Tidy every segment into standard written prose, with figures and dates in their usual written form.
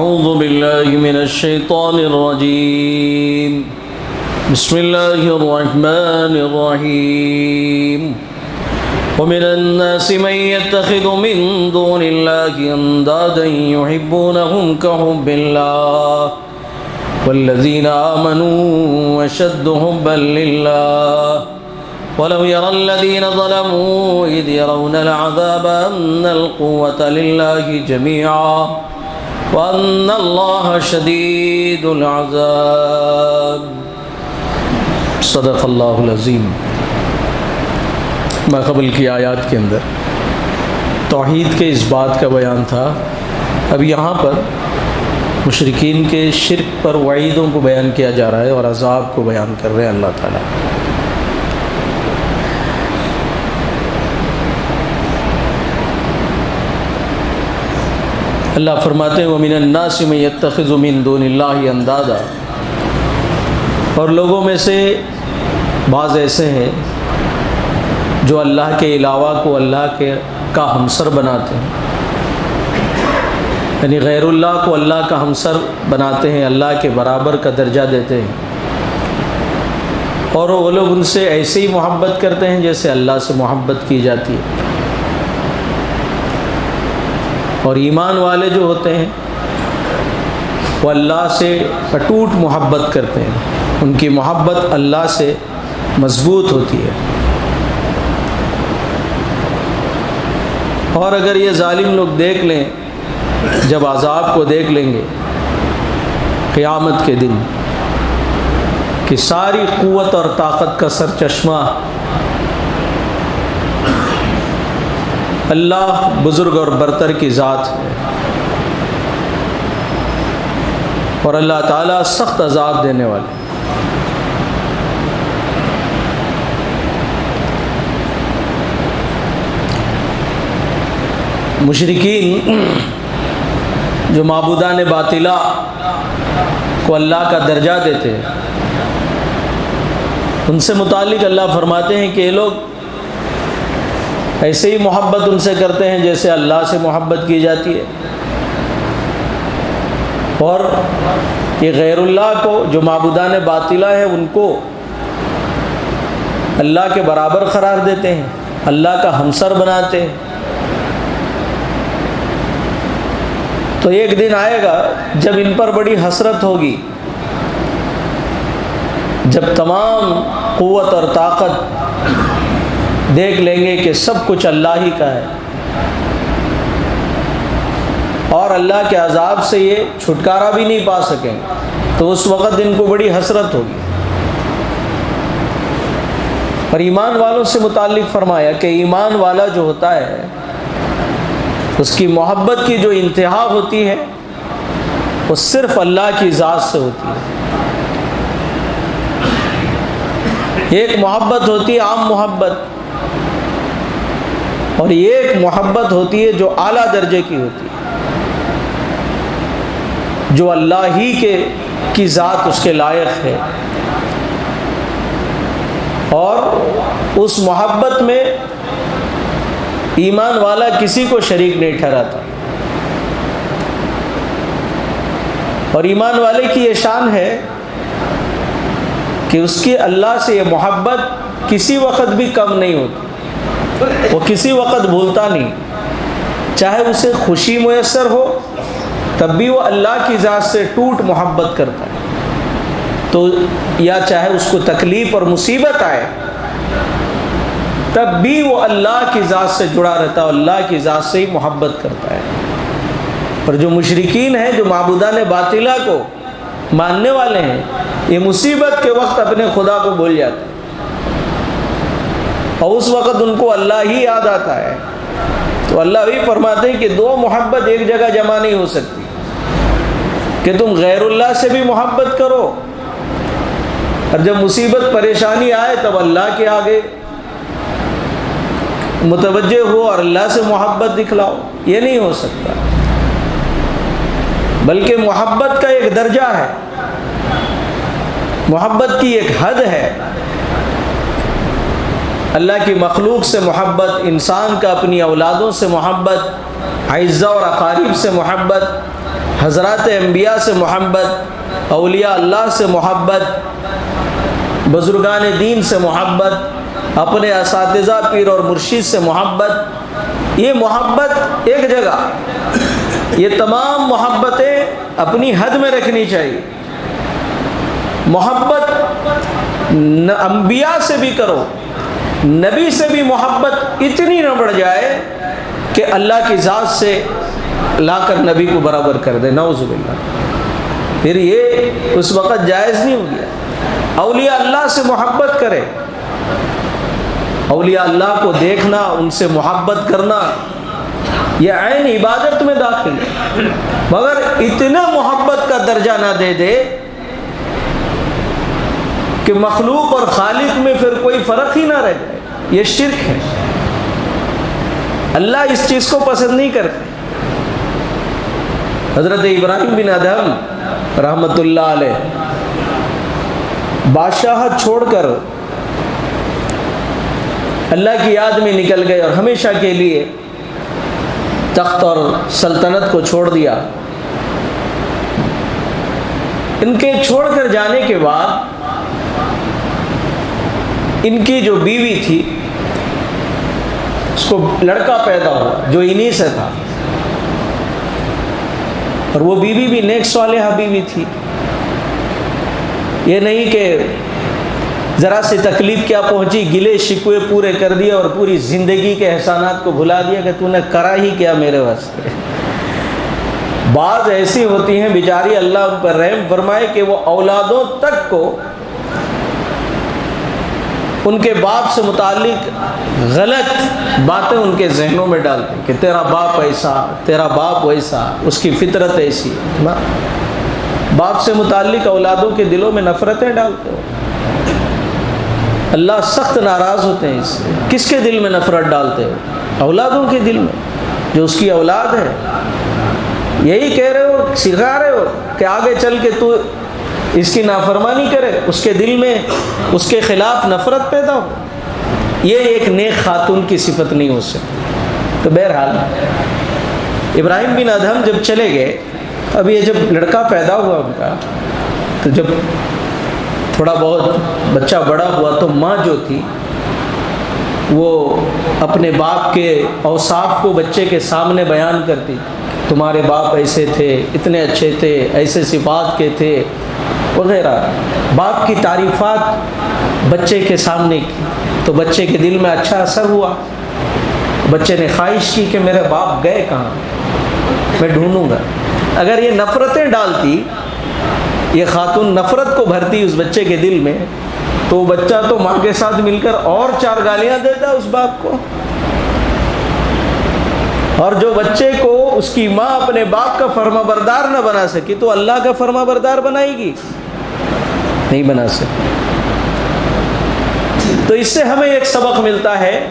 أعوذ بالله من الشيطان الرجيم بسم الله الرحمن الرحيم ومن الناس من يتخذ من دون الله أندادا يحبونهم كحب الله والذين آمنوا أشد حبا لله ولو يرى الذين ظلموا إذ يرون العذاب أن القوة لله جميعا وأن الله شديد العذاب صدق اللہ العظیم۔ ما قبل کی آیات کے اندر توحید کے اس بات کا بیان تھا، اب یہاں پر مشرکین کے شرک پر وعیدوں کو بیان کیا جا رہا ہے اور عذاب کو بیان کر رہے ہیں اللہ تعالیٰ۔ اللہ فرماتے ہیں وَمِنَ النَّاسِ مَن يَتَّخِذُ مِن دُونِ اللَّهِ أَندَادًا، اور لوگوں میں سے بعض ایسے ہیں جو اللہ کے علاوہ کو اللہ کا ہمسر بناتے ہیں، یعنی غیر اللہ کو اللہ کا ہمسر بناتے ہیں، اللہ کے برابر کا درجہ دیتے ہیں، اور وہ لوگ ان سے ایسے ہی محبت کرتے ہیں جیسے اللہ سے محبت کی جاتی ہے۔ اور ایمان والے جو ہوتے ہیں وہ اللہ سے اٹوٹ محبت کرتے ہیں، ان کی محبت اللہ سے مضبوط ہوتی ہے۔ اور اگر یہ ظالم لوگ دیکھ لیں، جب عذاب کو دیکھ لیں گے قیامت کے دن کہ ساری قوت اور طاقت کا سرچشمہ اللہ بزرگ اور برتر کی ذات ہے، اور اللہ تعالیٰ سخت عذاب دینے والے۔ مشرکین جو معبودان باطلہ کو اللہ کا درجہ دیتے ہیں، ان سے متعلق اللہ فرماتے ہیں کہ یہ لوگ ایسے ہی محبت ان سے کرتے ہیں جیسے اللہ سے محبت کی جاتی ہے، اور یہ غیر اللہ کو جو معبودان باطلہ ہیں ان کو اللہ کے برابر قرار دیتے ہیں، اللہ کا ہمسر بناتے ہیں۔ تو ایک دن آئے گا جب ان پر بڑی حسرت ہوگی، جب تمام قوت اور طاقت دیکھ لیں گے کہ سب کچھ اللہ ہی کا ہے، اور اللہ کے عذاب سے یہ چھٹکارا بھی نہیں پا سکیں گے، تو اس وقت ان کو بڑی حسرت ہوگی۔ اور ایمان والوں سے متعلق فرمایا کہ ایمان والا جو ہوتا ہے اس کی محبت کی جو انتہا ہوتی ہے وہ صرف اللہ کی ذات سے ہوتی ہے۔ ایک محبت ہوتی ہے عام محبت، اور ایک محبت ہوتی ہے جو اعلیٰ درجے کی ہوتی ہے، جو اللہ ہی کی ذات اس کے لائق ہے، اور اس محبت میں ایمان والا کسی کو شریک نہیں ٹھہراتا۔ اور ایمان والے کی یہ شان ہے کہ اس کی اللہ سے یہ محبت کسی وقت بھی کم نہیں ہوتی، وہ کسی وقت بھولتا نہیں، چاہے اسے خوشی میسر ہو تب بھی وہ اللہ کی ذات سے ٹوٹ محبت کرتا ہے، تو یا چاہے اس کو تکلیف اور مصیبت آئے تب بھی وہ اللہ کی ذات سے جڑا رہتا ہے، اللہ کی ذات سے ہی محبت کرتا ہے۔ اور جو مشرکین ہیں، جو معبودان باطلہ کو ماننے والے ہیں، یہ مصیبت کے وقت اپنے خدا کو بھول جاتے ہیں، اور اس وقت ان کو اللہ ہی یاد آتا ہے۔ تو اللہ بھی فرماتے ہیں کہ دو محبت ایک جگہ جمع نہیں ہو سکتی، کہ تم غیر اللہ سے بھی محبت کرو اور جب مصیبت پریشانی آئے تب اللہ کے آگے متوجہ ہو اور اللہ سے محبت دکھلاؤ، یہ نہیں ہو سکتا۔ بلکہ محبت کا ایک درجہ ہے، محبت کی ایک حد ہے۔ اللہ کی مخلوق سے محبت، انسان کا اپنی اولادوں سے محبت، اعزاء اور اقارب سے محبت، حضرات انبیاء سے محبت، اولیاء اللہ سے محبت، بزرگان دین سے محبت، اپنے اساتذہ پیر اور مرشد سے محبت، یہ محبت ایک جگہ، یہ تمام محبتیں اپنی حد میں رکھنی چاہیے۔ محبت انبیاء سے بھی کرو، نبی سے بھی محبت اتنی نہ بڑھ جائے کہ اللہ کی ذات سے لا کر نبی کو برابر کر دے، نعوذ باللہ، پھر یہ اس وقت جائز نہیں ہو گیا۔ اولیاء اللہ سے محبت کرے، اولیاء اللہ کو دیکھنا، ان سے محبت کرنا، یہ عین عبادت میں داخل ہے، مگر اتنا محبت کا درجہ نہ دے دے کہ مخلوق اور خالق میں پھر کوئی فرق ہی نہ رہ جائے، یہ شرک ہے۔ اللہ اس چیز کو پسند نہیں کرتے۔ حضرت ابراہیم بن ادہم رحمۃ اللہ علیہ بادشاہت چھوڑ کر اللہ کی یاد میں نکل گئے اور ہمیشہ کے لیے تخت اور سلطنت کو چھوڑ دیا۔ ان کے چھوڑ کر جانے کے بعد ان کی جو بیوی تھی اس کو لڑکا پیدا ہوا جو انہی سے تھا، اور وہ بیوی بھی نیک صالحہ بیوی تھی۔ یہ نہیں کہ ذرا سی تکلیف کیا پہنچی گلے شکوے پورے کر دیے اور پوری زندگی کے احسانات کو بھلا دیا کہ تو نے کرا ہی کیا میرے واسطے۔ بعض ایسی ہوتی ہیں بیچاری، اللہ ان پر رحم فرمائے، کہ وہ اولادوں تک کو ان کے باپ سے متعلق غلط باتیں ان کے ذہنوں میں ڈالتے کہ تیرا باپ ایسا، تیرا باپ ویسا، اس کی فطرت ایسی نا۔ باپ سے متعلق اولادوں کے دلوں میں نفرتیں ڈالتے ہو، اللہ سخت ناراض ہوتے ہیں اس سے۔ کس کے دل میں نفرت ڈالتے ہو؟ اولادوں کے دل میں، جو اس کی اولاد ہے۔ یہی کہہ رہے ہو، سکھا رہے ہو کہ آگے چل کے تو اس کی نافرمانی کرے، اس کے دل میں اس کے خلاف نفرت پیدا ہو۔ یہ ایک نیک خاتون کی صفت نہیں ہو سکتی۔ تو بہرحال ابراہیم بن ادہم جب چلے گئے، اب یہ جب لڑکا پیدا ہوا ان کا، تو جب تھوڑا بہت بچہ بڑا ہوا تو ماں جو تھی وہ اپنے باپ کے اوصاف کو بچے کے سامنے بیان کرتی، تمہارے باپ ایسے تھے، اتنے اچھے تھے، ایسے صفات کے تھے وغیرہ، باپ کی تعریفات بچے کے سامنے کی۔ تو بچے کے دل میں اچھا اثر ہوا، بچے نے خواہش کی کہ میرے باپ گئے کہاں، میں ڈھونڈوں گا۔ اگر یہ نفرتیں ڈالتی، یہ خاتون نفرت کو بھرتی اس بچے کے دل میں، تو بچہ تو ماں کے ساتھ مل کر اور 4 گالیاں دیتا اس باپ کو۔ اور جو بچے کو اس کی ماں اپنے باپ کا فرما بردار نہ بنا سکی تو اللہ کا فرما بردار بنائے گی؟ نہیں بنا سکتی۔ تو اس سے ہمیں ایک سبق ملتا ہے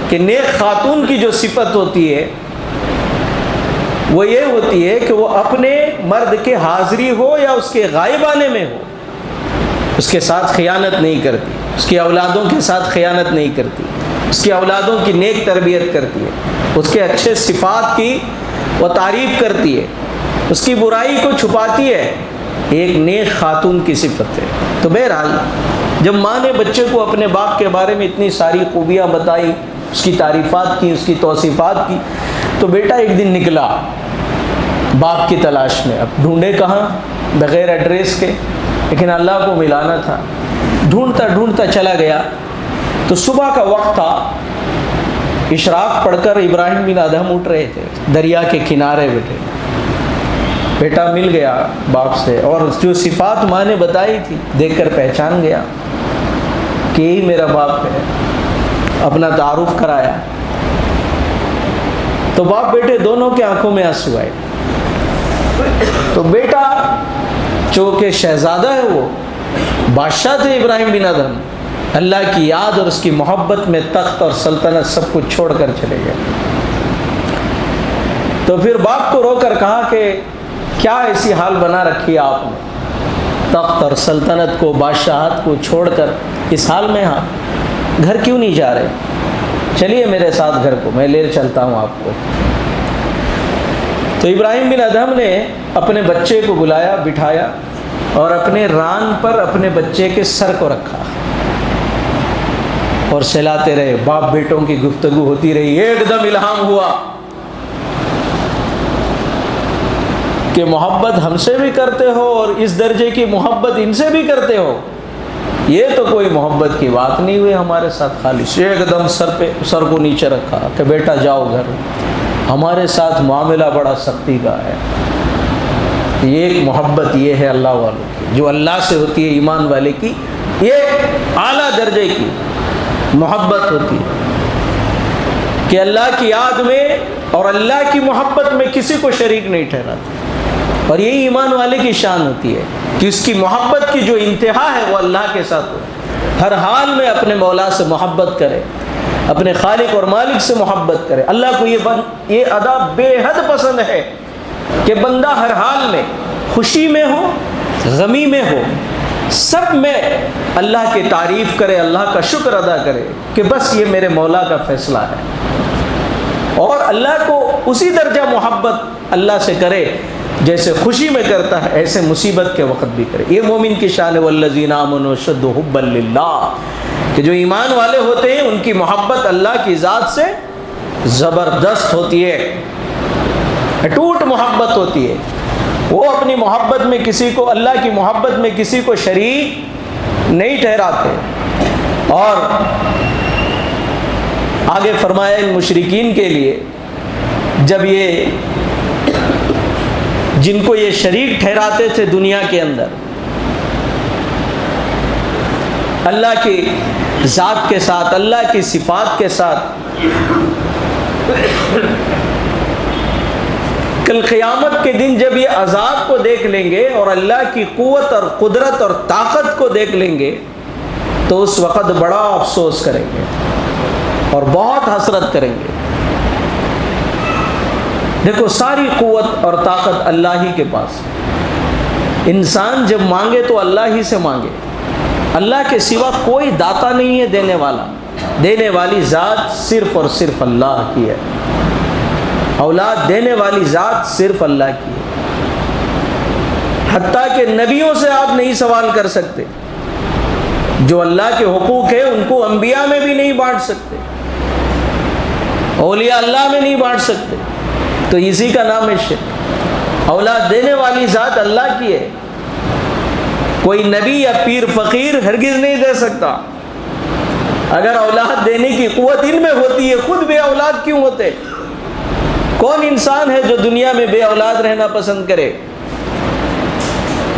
کہ نیک خاتون کی جو صفت ہوتی ہے وہ یہ ہوتی ہے کہ وہ اپنے مرد کے حاضری ہو یا اس کے غائب آنے میں ہو، اس کے ساتھ خیانت نہیں کرتی، اس کی اولادوں کے ساتھ خیانت نہیں کرتی، اس کی اولادوں کی نیک تربیت کرتی ہے، اس کے اچھے صفات کی وہ تعریف کرتی ہے، اس کی برائی کو چھپاتی ہے۔ ایک نیک خاتون کی صفت ہے۔ تو بہرحال جب ماں نے بچے کو اپنے باپ کے بارے میں اتنی ساری خوبیاں بتائی، اس کی تعریفات کی، اس کی توصیفات کی، تو بیٹا ایک دن نکلا باپ کی تلاش میں۔ اب ڈھونڈے کہاں بغیر ایڈریس کے، لیکن اللہ کو ملانا تھا۔ ڈھونڈتا ڈھونڈتا چلا گیا تو صبح کا وقت تھا، اشراق پڑھ کر ابراہیم بن ادہم اٹھ رہے تھے، دریا کے کنارے بیٹھے۔ بیٹا مل گیا باپ سے، اور جو صفات ماں نے بتائی تھی دیکھ کر پہچان گیا کہ یہی میرا باپ ہے، اپنا تعارف کرایا۔ تو باپ بیٹے دونوں کے آنکھوں میں آنسو آئے۔ تو بیٹا چونکہ شہزادہ ہے، وہ بادشاہ تھے ابراہیم بن ادہم، اللہ کی یاد اور اس کی محبت میں تخت اور سلطنت سب کچھ چھوڑ کر چلے گئے۔ تو پھر باپ کو رو کر کہا کہ کیا ایسی حال بنا رکھی ہے آپ نے، تخت اور سلطنت کو، بادشاہت کو چھوڑ کر اس حال میں، ہاں گھر کیوں نہیں جا رہے؟ چلیے میرے ساتھ گھر کو، میں لے چلتا ہوں آپ کو۔ تو ابراہیم بن ادہم نے اپنے بچے کو بلایا، بٹھایا اور اپنے ران پر اپنے بچے کے سر کو رکھا اور سلاتے رہے، باپ بیٹوں کی گفتگو ہوتی رہی۔ ایک دم الہام ہوا کہ محبت ہم سے بھی کرتے ہو اور اس درجے کی محبت ان سے بھی کرتے ہو، یہ تو کوئی محبت کی بات نہیں ہوئی ہمارے ساتھ خالص۔ ایک دم سر کو نیچے رکھا کہ بیٹا جاؤ گھر، ہمارے ساتھ معاملہ بڑا سختی کا ہے۔ یہ ایک محبت یہ ہے اللہ والوں کی، جو اللہ سے ہوتی ہے، ایمان والے کی یہ اعلیٰ درجے کی محبت ہوتی ہے کہ اللہ کی یاد میں اور اللہ کی محبت میں کسی کو شریک نہیں ٹھہراتا۔ اور یہی ایمان والے کی شان ہوتی ہے کہ اس کی محبت کی جو انتہا ہے وہ اللہ کے ساتھ ہو، ہر حال میں اپنے مولا سے محبت کرے، اپنے خالق اور مالک سے محبت کرے۔ اللہ کو یہ ادا بے حد پسند ہے کہ بندہ ہر حال میں، خوشی میں ہو، غمی میں ہو، سب میں اللہ کی تعریف کرے، اللہ کا شکر ادا کرے کہ بس یہ میرے مولا کا فیصلہ ہے، اور اللہ کو اسی درجہ محبت اللہ سے کرے جیسے خوشی میں کرتا ہے، ایسے مصیبت کے وقت بھی کرے۔ یہ مومن کی شان ہے، والذین آمنوا اشد حبا للہ، کہ جو ایمان والے ہوتے ہیں ان کی محبت اللہ کی ذات سے زبردست ہوتی ہے، اٹوٹ محبت ہوتی ہے۔ وہ اپنی محبت میں کسی کو، اللہ کی محبت میں کسی کو شریک نہیں ٹھہراتے۔ اور آگے فرمایا ان مشرکین کے لیے، جب یہ جن کو یہ شریک ٹھہراتے تھے دنیا کے اندر اللہ کی ذات کے ساتھ، اللہ کی صفات کے ساتھ، کل قیامت کے دن جب یہ عذاب کو دیکھ لیں گے اور اللہ کی قوت اور قدرت اور طاقت کو دیکھ لیں گے تو اس وقت بڑا افسوس کریں گے اور بہت حسرت کریں گے۔ دیکھو ساری قوت اور طاقت اللہ ہی کے پاس، انسان جب مانگے تو اللہ ہی سے مانگے، اللہ کے سوا کوئی داتا نہیں ہے دینے والا، دینے والی ذات صرف اور صرف اللہ کی ہے، اولاد دینے والی ذات صرف اللہ کی ہے۔ حتیٰ کہ نبیوں سے آپ نہیں سوال کر سکتے، جو اللہ کے حقوق ہے ان کو انبیاء میں بھی نہیں بانٹ سکتے، اولیاء اللہ میں نہیں بانٹ سکتے، تو اسی کا نام ہے شرک۔ اولاد دینے والی ذات اللہ کی ہے، کوئی نبی یا پیر فقیر ہرگز نہیں دے سکتا۔ اگر اولاد دینے کی قوت ان میں ہوتی ہے، خود بے اولاد کیوں ہوتے؟ کون انسان ہے جو دنیا میں بے اولاد رہنا پسند کرے؟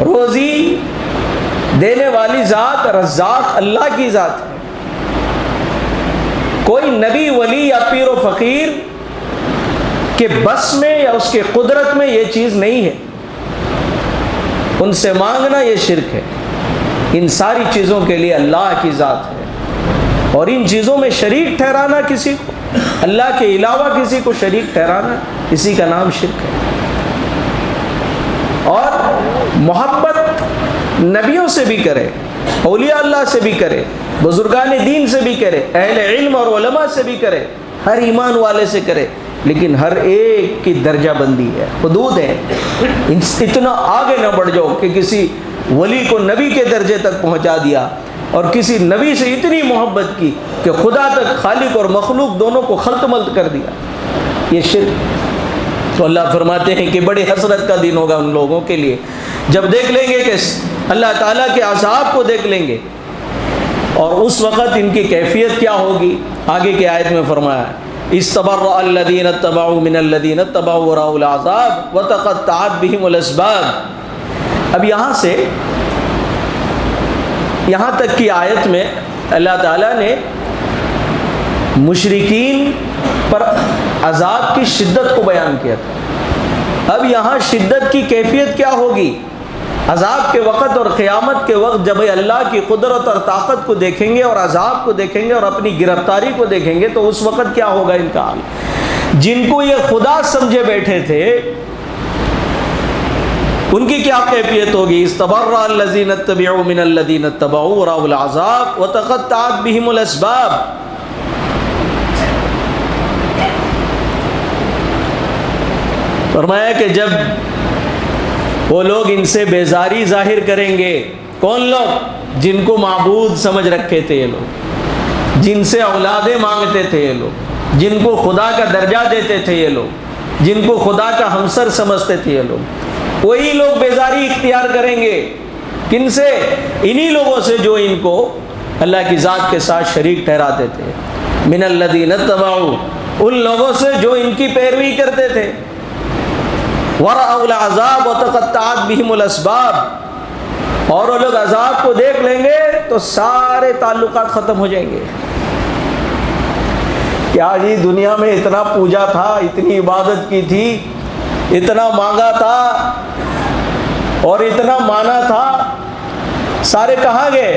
روزی دینے والی ذات رزاق اللہ کی ذات ہے، کوئی نبی ولی یا پیر و فقیر کہ بس میں یا اس کے قدرت میں یہ چیز نہیں ہے، ان سے مانگنا یہ شرک ہے۔ ان ساری چیزوں کے لیے اللہ کی ذات ہے، اور ان چیزوں میں شریک ٹھہرانا کسی کو، اللہ کے علاوہ کسی کو شریک ٹھہرانا، اسی کا نام شرک ہے۔ اور محبت نبیوں سے بھی کرے، اولیاء اللہ سے بھی کرے، بزرگان دین سے بھی کرے، اہل علم اور علماء سے بھی کرے، ہر ایمان والے سے کرے، لیکن ہر ایک کی درجہ بندی ہے، حدود ہے۔ اتنا آگے نہ بڑھ جاؤ کہ کسی ولی کو نبی کے درجے تک پہنچا دیا، اور کسی نبی سے اتنی محبت کی کہ خدا تک، خالق اور مخلوق دونوں کو خلط ملط کر دیا، یہ شرک۔ تو اللہ فرماتے ہیں کہ بڑی حسرت کا دن ہوگا ان لوگوں کے لیے جب دیکھ لیں گے کہ اللہ تعالیٰ کے عذاب کو دیکھ لیں گے، اور اس وقت ان کی کیفیت کیا ہوگی۔ آگے کی آیت میں فرمایا استبرأ الذین اتبعوا من الذین اتبعوا ورأوا العذاب وتقطعت بهم الاسباب۔ اب یہاں سے یہاں تک کی آیت میں اللہ تعالیٰ نے مشرکین پر عذاب کی شدت کو بیان کیا تھا۔ اب یہاں شدت کی کیفیت کیا ہوگی؟ عذاب کے وقت اور قیامت کے وقت جب اللہ کی قدرت اور طاقت کو دیکھیں گے اور عذاب کو دیکھیں گے اور اپنی گرفتاری کو دیکھیں گے تو اس وقت کیا ہوگا ان کا حال؟ جن کو یہ خدا سمجھے بیٹھے تھے ان کی کیا کیفیت ہوگی؟ استبرأ الذین اتبعوا من الذین اتبعوا ورأوا العذاب وتقطعت بهم الاسباب۔ فرمایا کہ جب وہ لوگ ان سے بیزاری ظاہر کریں گے، کون لوگ؟ جن کو معبود سمجھ رکھے تھے یہ لوگ، جن سے اولادیں مانگتے تھے یہ لوگ، جن کو خدا کا درجہ دیتے تھے یہ لوگ، جن کو خدا کا ہمسر سمجھتے تھے یہ لوگ، وہی لوگ بیزاری اختیار کریں گے۔ کن سے؟ انہی لوگوں سے جو ان کو اللہ کی ذات کے ساتھ شریک ٹھہراتے تھے۔ من الذین اتبعوا، ان لوگوں سے جو ان کی پیروی کرتے تھے۔ ورأوا العذاب وتقطعت بهم الاسباب، اور وہ لوگ عذاب کو دیکھ لیں گے تو سارے تعلقات ختم ہو جائیں گے۔ کیا جی دنیا میں اتنا پوجا تھا، اتنی عبادت کی تھی، اتنا مانگا تھا اور اتنا مانا تھا، سارے کہاں گئے؟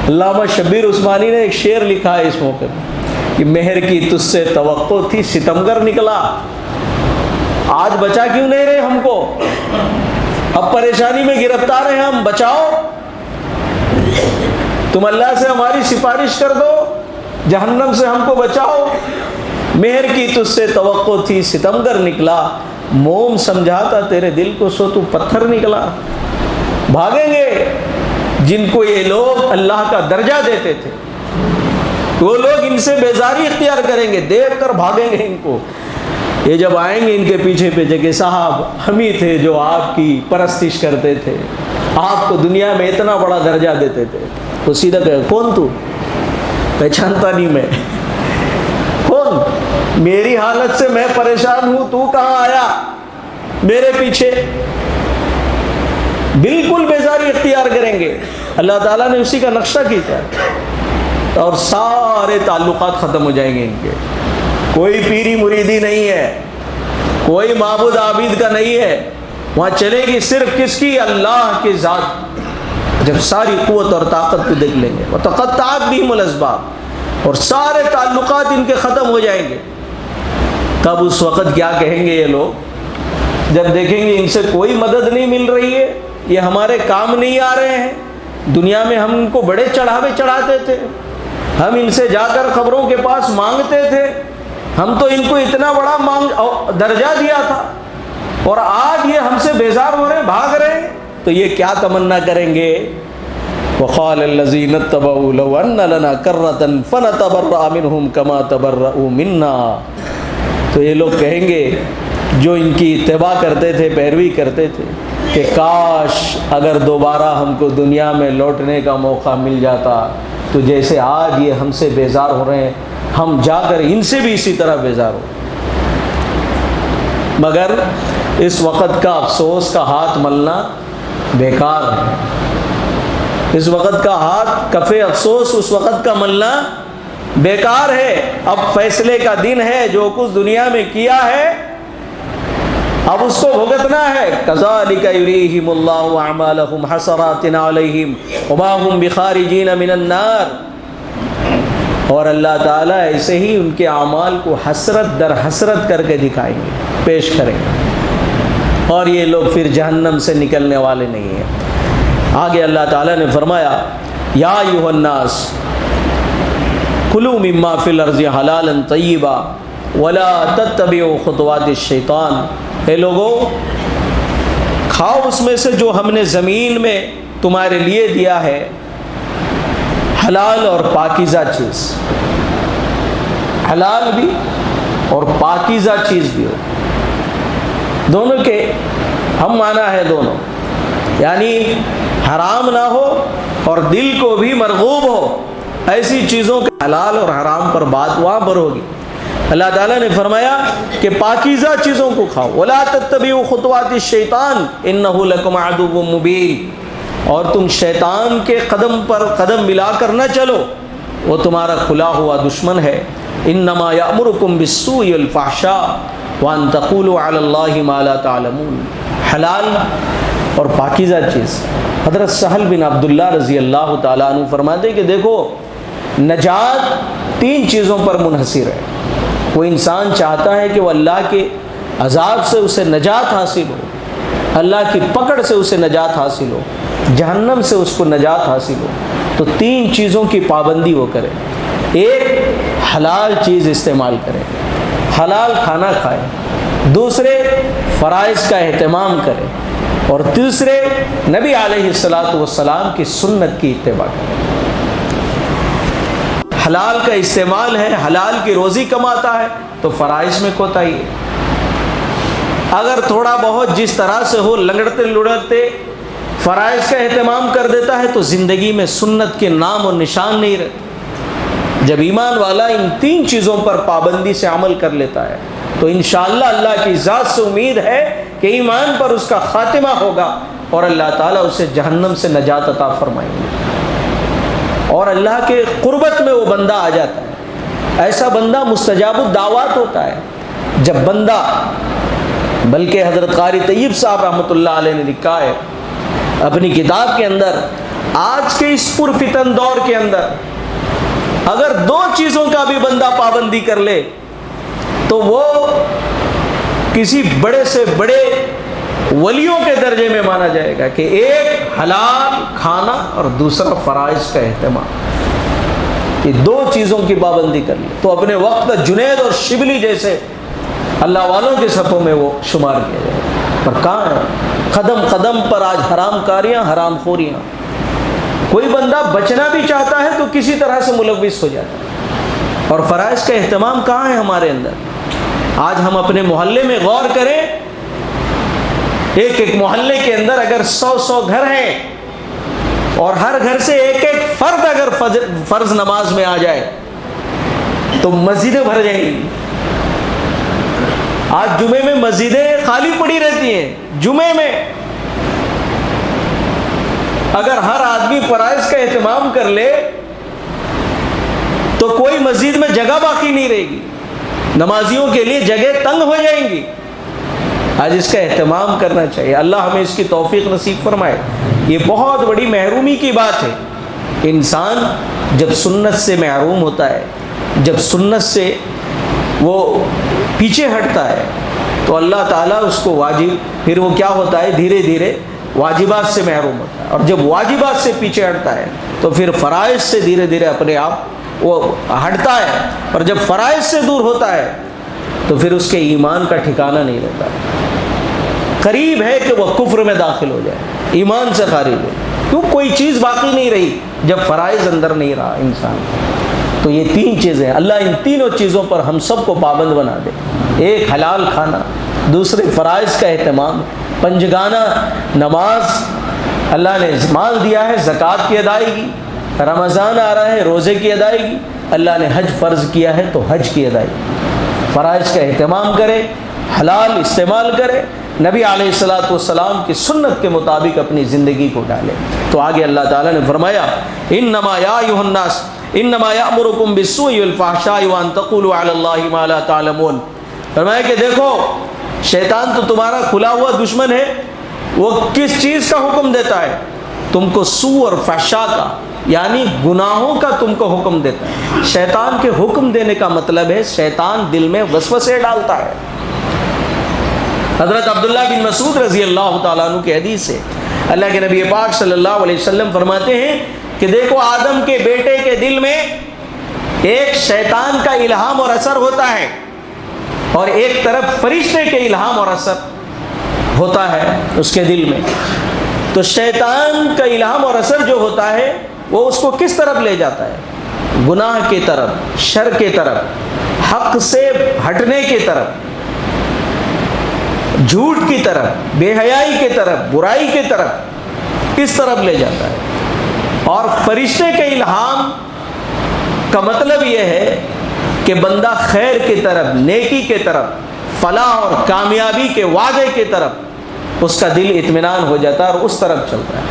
علامہ شبیر عثمانی نے ایک شعر لکھا ہے اس موقع پر کہ مہر کی تجھ سے توقع تھی ستمگر نکلا، آج بچا کیوں نہیں رہے ہم کو؟ اب پریشانی میں گرفتار ہیں ہم، بچاؤ، تم اللہ سے ہماری سفارش کر دو، جہنم سے ہم کو بچاؤ۔ مہر کی تجھ سے توقع تھی ستمگر نکلا، موم سمجھاتا تیرے دل کو سو تو پتھر نکلا۔ بھاگیں گے جن کو یہ لوگ اللہ کا درجہ دیتے تھے، وہ لوگ ان سے بیزاری اختیار کریں گے، دیکھ کر بھاگیں گے ان کو۔ یہ جب آئیں گے ان کے پیچھے پیچھے کہ صاحب ہم ہی تھے جو آپ کی پرستش کرتے تھے، آپ کو دنیا میں اتنا بڑا درجہ دیتے تھے، وہ سیدھا کہے کون تو؟ پہچانتا نہیں میں، کون؟ میری حالت سے میں پریشان ہوں، تو کہاں آیا میرے پیچھے؟ بالکل بیزاری اختیار کریں گے۔ اللہ تعالیٰ نے اسی کا نقشہ کھینچا اور سارے تعلقات ختم ہو جائیں گے ان کے۔ کوئی پیری مریدی نہیں ہے، کوئی معبود عابد کا نہیں ہے، وہاں چلے گی صرف کس کی؟ اللہ کی ذات۔ جب ساری قوت اور طاقت کو دیکھ لیں گے، وتقطعت بہم الاسباب، اور سارے تعلقات ان کے ختم ہو جائیں گے۔ تب اس وقت کیا کہیں گے یہ لوگ جب دیکھیں گے ان سے کوئی مدد نہیں مل رہی ہے، یہ ہمارے کام نہیں آ رہے ہیں؟ دنیا میں ہم ان کو بڑے چڑھاوے چڑھاتے تھے، ہم ان سے جا کر خبروں کے پاس مانگتے تھے، ہم تو ان کو اتنا بڑا درجہ دیا تھا، اور آج یہ ہم سے بیزار ہو رہے ہیں، بھاگ رہے ہیں، تو یہ کیا تمنا کریں گے؟ وقال الذین اتبعوا لو ان لنا کرۃ فنتبرأ منهم كما تبرؤوا منا۔ تو یہ لوگ کہیں گے جو ان کی اتباع کرتے تھے، پیروی کرتے تھے، کہ کاش اگر دوبارہ ہم کو دنیا میں لوٹنے کا موقع مل جاتا تو جیسے آج یہ ہم سے بیزار ہو رہے ہیں، ہم جا کر ان سے بھی اسی طرح بیزار ہو۔ مگر اس وقت کا افسوس کا ہاتھ ملنا بیکار ہے، اس وقت کا ہاتھ کف افسوس اس وقت کا ملنا بیکار ہے۔ اب فیصلے کا دن ہے، جو کچھ دنیا میں کیا ہے اب اس کو بھگتنا ہے۔ کذالک یریہم اللہ اعمالہم حسرات علیہم وما ہم بخارجین من النار۔ اور اللہ تعالیٰ ایسے ہی ان کے اعمال کو حسرت در حسرت کر کے دکھائیں گے، پیش کریں گے، اور یہ لوگ پھر جہنم سے نکلنے والے نہیں ہیں۔ آگے اللہ تعالیٰ نے فرمایا یا ایھا الناس کلوا مما فی الارض حلالا طیبا ولا تتبعوا خطوات الشیطان۔ اے لوگو، کھاؤ اس میں سے جو ہم نے زمین میں تمہارے لیے دیا ہے، حلال اور پاکیزہ چیز، حلال بھی اور پاکیزہ چیز بھی ہو، دونوں کے ہم معنی ہے دونوں، یعنی حرام نہ ہو اور دل کو بھی مرغوب ہو، ایسی چیزوں کے حلال اور حرام پر بات وہاں پر ہوگی۔ اللہ تعالیٰ نے فرمایا کہ پاکیزہ چیزوں کو کھاؤ، وَلَا تَتَّبِعُوا خُطُوَاتِ الشَّيْطَانِ إِنَّهُ لَكُمْ عَدُوٌّ مُّبِينٌ۔ اور تم شیطان کے قدم پر قدم ملا کر نہ چلو، وہ تمہارا کھلا ہوا دشمن ہے۔ إِنَّمَا يَأْمُرُكُمْ بِالسُّوءِ وَالْفَحْشَاءِ وَأَن تَقُولُوا عَلَى اللَّهِ مَا لَا تَعْلَمُونَ۔ حلال اور پاکیزہ چیز۔ حضرت سہل بن عبداللہ رضی اللہ تعالیٰ عنہ فرماتے کہ دیکھو، نجات تین چیزوں پر منحصر ہے۔ وہ انسان چاہتا ہے کہ وہ اللہ کے عذاب سے اسے نجات حاصل ہو، اللہ کی پکڑ سے اسے نجات حاصل ہو، جہنم سے اس کو نجات حاصل ہو، تو تین چیزوں کی پابندی وہ کرے۔ ایک، حلال چیز استعمال کرے، حلال کھانا کھائے، دوسرے فرائض کا اہتمام کرے، اور تیسرے نبی علیہ الصلاۃ والسلام کی سنت کی اتباع کرے۔ حلال کا استعمال ہے، حلال کی روزی کماتا ہے تو فرائض میں کوتاہی ہے۔ اگر تھوڑا بہت جس طرح سے ہو لنگڑتے لڑتے فرائض کا اہتمام کر دیتا ہے تو زندگی میں سنت کے نام و نشان نہیں رہتے۔ جب ایمان والا ان 3 چیزوں پر پابندی سے عمل کر لیتا ہے تو انشاءاللہ اللہ کی ذات سے امید ہے کہ ایمان پر اس کا خاتمہ ہوگا اور اللہ تعالیٰ اسے جہنم سے نجات عطا فرمائیں گے، اور اللہ کے قربت میں وہ بندہ آ جاتا ہے۔ ایسا بندہ مستجاب الدعوات ہوتا ہے جب بندہ، بلکہ حضرت قاری طیب صاحب رحمۃ اللہ علیہ نے لکھا ہے اپنی کتاب کے اندر، آج کے اس پرفتن دور کے اندر اگر 2 چیزوں کا بھی بندہ پابندی کر لے تو وہ کسی بڑے سے بڑے ولیوں کے درجے میں مانا جائے گا، کہ ایک حلال کھانا اور دوسرا فرائض کا اہتمام، یہ 2 چیزوں کی پابندی کر لے تو اپنے وقت جنید اور شبلی جیسے اللہ والوں کے صفوں میں وہ شمار کیا جائے گا۔ پر کہاں ہے؟ قدم قدم پر آج حرام کاریاں، حرام خوریاں۔ کوئی بندہ بچنا بھی چاہتا ہے تو کسی طرح سے ملوث ہو جاتا ہے، اور فرائض کا اہتمام کہاں ہے ہمارے اندر؟ آج ہم اپنے محلے میں غور کریں، ایک محلے کے اندر اگر 100 گھر ہیں اور ہر گھر سے ایک فرد اگر فرض نماز میں آ جائے تو مسجدیں بھر جائیں گی۔ آج جمعے میں مسجدیں خالی پڑی رہتی ہیں۔ جمعے میں اگر ہر آدمی فرائض کا اہتمام کر لے تو کوئی مسجد میں جگہ باقی نہیں رہے گی، نمازیوں کے لیے جگہ تنگ ہو جائیں گی۔ آج اس کا اہتمام کرنا چاہیے، اللہ ہمیں اس کی توفیق نصیب فرمائے۔ یہ بہت بڑی محرومی کی بات ہے۔ انسان جب سنت سے محروم ہوتا ہے، جب سنت سے وہ پیچھے ہٹتا ہے تو اللہ تعالیٰ اس کو واجب، پھر وہ کیا ہوتا ہے، دھیرے دھیرے واجبات سے محروم ہوتا ہے، اور جب واجبات سے پیچھے ہٹتا ہے تو پھر فرائض سے دھیرے دھیرے اپنے آپ وہ ہٹتا ہے، اور جب فرائض سے دور ہوتا ہے تو پھر اس کے ایمان کا ٹھکانہ نہیں رہتا، قریب ہے کہ وہ کفر میں داخل ہو جائے، ایمان سے خارج ہو، کیوں؟ کوئی چیز باقی نہیں رہی جب فرائض اندر نہیں رہا انسان۔ تو یہ 3 چیزیں، اللہ ان تینوں چیزوں پر ہم سب کو پابند بنا دے۔ ایک حلال کھانا، دوسرے فرائض کا اہتمام، پنجگانہ نماز، اللہ نے مال دیا ہے زکوٰۃ کی ادائیگی، رمضان آ رہا ہے روزے کی ادائیگی، اللہ نے حج فرض کیا ہے تو حج کی ادائیگی، فرائض کا اہتمام کرے، حلال استعمال کرے، نبی علیہ الصلاۃ والسلام کی سنت کے مطابق اپنی زندگی کو ڈالے۔ تو آگے اللہ تعالیٰ نے فرمایا انما یا ایھا الناس انما یأمرکم بالسوء والفحشاء وان تقولوا علی اللہ ما لا تعلمون۔ فرمایا کہ دیکھو شیطان تو تمہارا کھلا ہوا دشمن ہے، وہ کس چیز کا حکم دیتا ہے؟ تم کو سوء اور فحشاء کا، یعنی گناہوں کا تم کو حکم دیتا ہے۔ شیطان کے حکم دینے کا مطلب ہے شیطان دل میں وسوسے ڈالتا ہے۔ حضرت عبداللہ بن مسعود رضی اللہ تعالیٰ عنہ کی حدیث ہے، اللہ کے نبی پاک صلی اللہ علیہ وسلم فرماتے ہیں کہ دیکھو آدم کے بیٹے کے دل میں ایک شیطان کا الہام اور اثر ہوتا ہے، اور ایک طرف فرشتے کے الہام اور اثر ہوتا ہے اس کے دل میں۔ تو شیطان کا الہام اور اثر جو ہوتا ہے وہ اس کو کس طرف لے جاتا ہے؟ گناہ کی طرف، شر کی طرف، حق سے ہٹنے کی طرف، جھوٹ کی طرف، بے حیائی کی طرف، برائی کی طرف، اس طرف لے جاتا ہے۔ اور فرشتے کے الہام کا مطلب یہ ہے کہ بندہ خیر کی طرف، نیکی کی طرف، فلاح اور کامیابی کے وعدے کی طرف اس کا دل اطمینان ہو جاتا ہے اور اس طرف چلتا ہے۔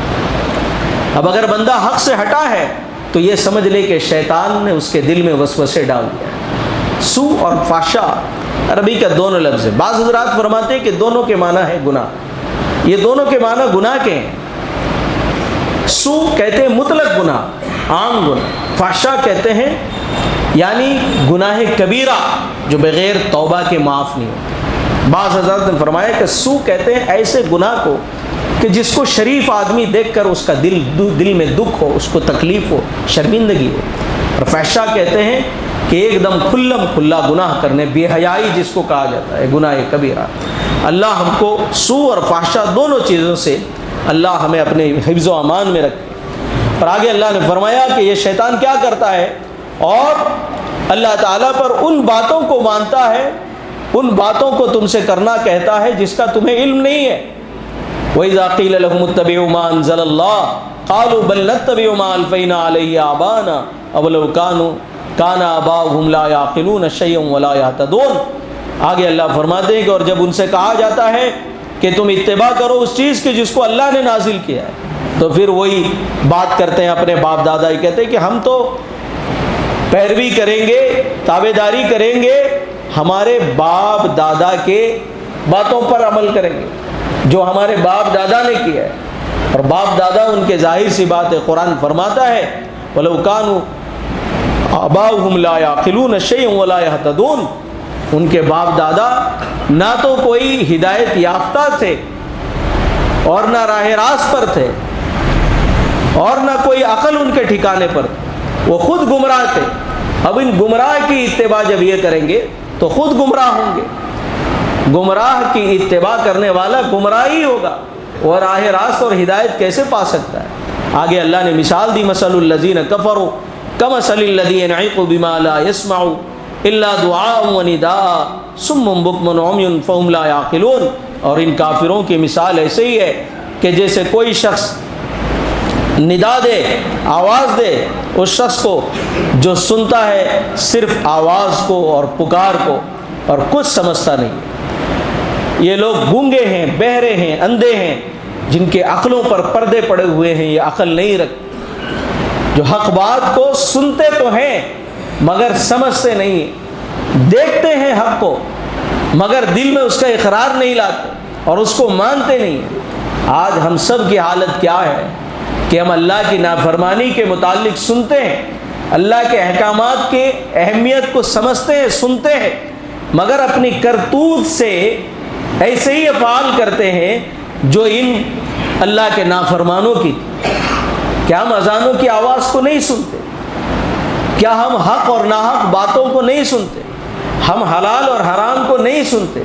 اب اگر بندہ حق سے ہٹا ہے تو یہ سمجھ لے کہ شیطان نے اس کے دل میں وسوسے ڈال دیا ہے۔ سوء اور فحشاء عربی کا دونوں لفظ ہے، بعض حضرات فرماتے ہیں کہ دونوں کے معنی ہے گناہ، یہ دونوں کے معنی گناہ کے ہیں۔ سوء کہتے ہیں مطلق گناہ، عام گناہ، فحشاء کہتے ہیں یعنی گناہ کبیرہ جو بغیر توبہ کے معاف نہیں ہوتے۔ بعض حضرات نے فرمایا کہ سوء کہتے ہیں ایسے گناہ کو کہ جس کو شریف آدمی دیکھ کر اس کا دل میں دکھ ہو، اس کو تکلیف ہو، شرمندگی ہو۔ اور فحشاء کہتے ہیں کہ ایک دم کھلم کھلا گناہ کرنے، بے حیائی جس کو کہا جاتا ہے، گناہ کبیرہ۔ اللہ ہم کو سو اور فحشا دونوں چیزوں سے اللہ ہمیں اپنے حفظ و امان میں رکھے۔ اور آگے اللہ نے فرمایا کہ یہ شیطان کیا کرتا ہے، اور اللہ تعالیٰ پر ان باتوں کو مانتا ہے، ان باتوں کو تم سے کرنا کہتا ہے جس کا تمہیں علم نہیں ہے۔ وَإِذَا قِيلَ لَهُمُ اتَّبِعُوا مَا أَنزَلَ اللَّهُ قَالُوا بَلْ نَتَّبِعُ مَا أَلْفَيْنَا عَلَيْهِ آبَاءَنَا أَوَلَوْ كَانَ آبَاؤُهُمْ لَا يَعْقِلُونَ شَيْئًا وَلَا يَهْتَدُونَ۔ آگے اللہ فرماتے ہیں کہ اور جب ان سے کہا جاتا ہے کہ تم اتباع کرو اس چیز کی جس کو اللہ نے نازل کیا ہے، تو پھر وہی بات کرتے ہیں اپنے باپ دادا ہی، کہتے ہیں کہ ہم تو پیروی کریں گے، تابعداری کریں گے، ہمارے باپ دادا کے باتوں پر عمل کریں گے جو ہمارے باپ دادا نے کیا ہے۔ اور باپ دادا ان کے ظاہر سی بات ہے، قرآن فرماتا ہے وَلَوْ كَانُوا آبَاؤُهُمْ لَا يَعْقِلُونَ شَيْئًا وَلَا يَهْتَدُونَ، ان کے باپ دادا نہ تو کوئی ہدایت یافتہ تھے اور نہ راہ راست پر تھے اور نہ کوئی عقل ان کے ٹھکانے پر، وہ خود گمراہ تھے۔ اب ان گمراہ کی اتباع جب یہ کریں گے تو خود گمراہ ہوں گے۔ گمراہ کی اتباع کرنے والا گمراہ ہی ہوگا، اور راہ راست اور ہدایت کیسے پا سکتا ہے؟ آگے اللہ نے مثال دی، مثل الذین کفروا کمثل الذی ينعق بما لا يسمع الا دعاء ونداء صم بکم عمی فهم لا یعقلون۔ اور ان کافروں کی مثال ایسے ہی ہے کہ جیسے کوئی شخص ندا دے، آواز دے اس شخص کو جو سنتا ہے صرف آواز کو اور پکار کو، اور کچھ سمجھتا نہیں۔ یہ لوگ گونگے ہیں، بہرے ہیں، اندھے ہیں، جن کے عقلوں پر پردے پڑے ہوئے ہیں، یہ عقل نہیں رکھتے، جو حق بات کو سنتے تو ہیں مگر سمجھتے نہیں ہیں، دیکھتے ہیں حق کو مگر دل میں اس کا اقرار نہیں لاتے اور اس کو مانتے نہیں ہیں۔ آج ہم سب کی حالت کیا ہے کہ ہم اللہ کی نافرمانی کے متعلق سنتے ہیں، اللہ کے احکامات کے اہمیت کو سمجھتے ہیں، سنتے ہیں، مگر اپنی کرتوت سے ایسے ہی افعال کرتے ہیں جو ان اللہ کے نافرمانوں کی۔ کیا ہم اذانوں کی آواز کو نہیں سنتے؟ کیا ہم حق اور ناحق باتوں کو نہیں سنتے؟ ہم حلال اور حرام کو نہیں سنتے؟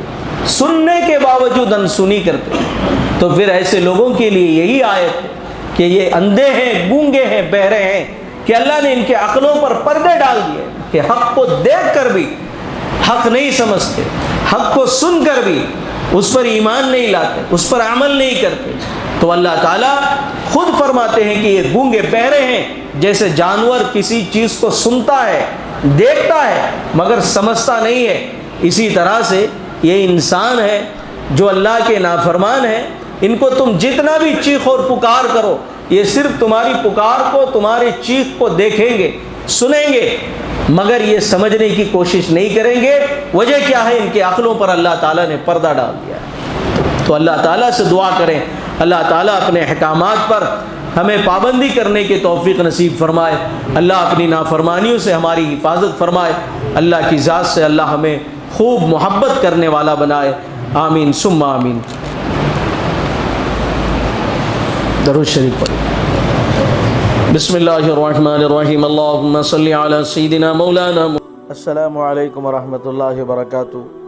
سننے کے باوجود انسنی کرتے ہیں۔ تو پھر ایسے لوگوں کے لیے یہی آیت ہے کہ یہ اندھے ہیں، گونگے ہیں، بہرے ہیں، کہ اللہ نے ان کے عقلوں پر پردے ڈال دیے کہ حق کو دیکھ کر بھی حق نہیں سمجھتے، حق کو سن کر بھی اس پر ایمان نہیں لاتے، اس پر عمل نہیں کرتے۔ تو اللہ تعالیٰ خود فرماتے ہیں کہ یہ گونگے بہرے ہیں، جیسے جانور کسی چیز کو سنتا ہے، دیکھتا ہے مگر سمجھتا نہیں ہے، اسی طرح سے یہ انسان ہے جو اللہ کے نافرمان ہیں۔ ان کو تم جتنا بھی چیخ اور پکار کرو، یہ صرف تمہاری پکار کو، تمہاری چیخ کو دیکھیں گے، سنیں گے، مگر یہ سمجھنے کی کوشش نہیں کریں گے۔ وجہ کیا ہے؟ ان کے عقلوں پر اللہ تعالیٰ نے پردہ ڈال دیا ہے۔ تو اللہ تعالیٰ سے دعا کریں اللہ تعالیٰ اپنے احکامات پر ہمیں پابندی کرنے کی توفیق نصیب فرمائے، اللہ اپنی نافرمانیوں سے ہماری حفاظت فرمائے، اللہ کی ذات سے اللہ ہمیں خوب محبت کرنے والا بنائے، آمین ثم آمین۔ درود شریف پڑھیں۔ بسم اللہ الرحمن الرحیم، اللہم صلی علی سیدنا مولانا۔ السلام علیکم ورحمۃ اللہ وبرکاتہ۔